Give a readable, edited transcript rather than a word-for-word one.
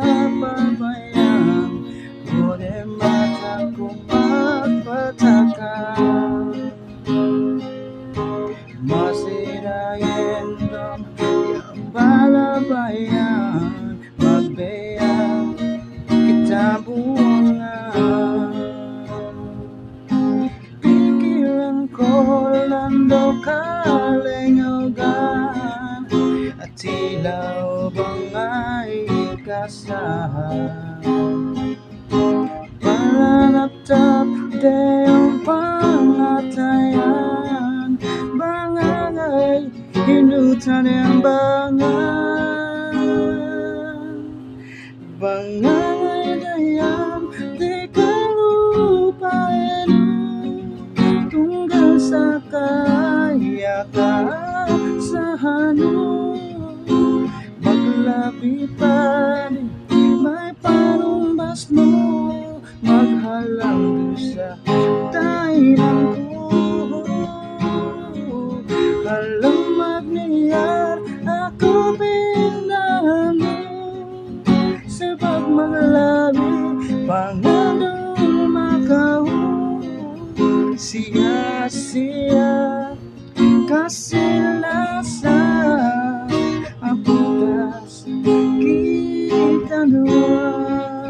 pabayaan ko de mata kong magpatakan. Masirayan lang yung balabayan, magbayang kita buwangan. Pikiran ko lando kalingagan at tila bang ay kasahan. Pananatap dayong pangatayan, bangangay hinutan ang bangan. Bangangay dayam di kalupain tunggal sa kaya kaasahan mo. Maglabi pa rin may panumbas mo, maghalang dun sa tainang ko. Halang magniyar ako pinahan mo sa pagmaglabi, pangandong makaw. Siya kasilasa ang butas kita gawa.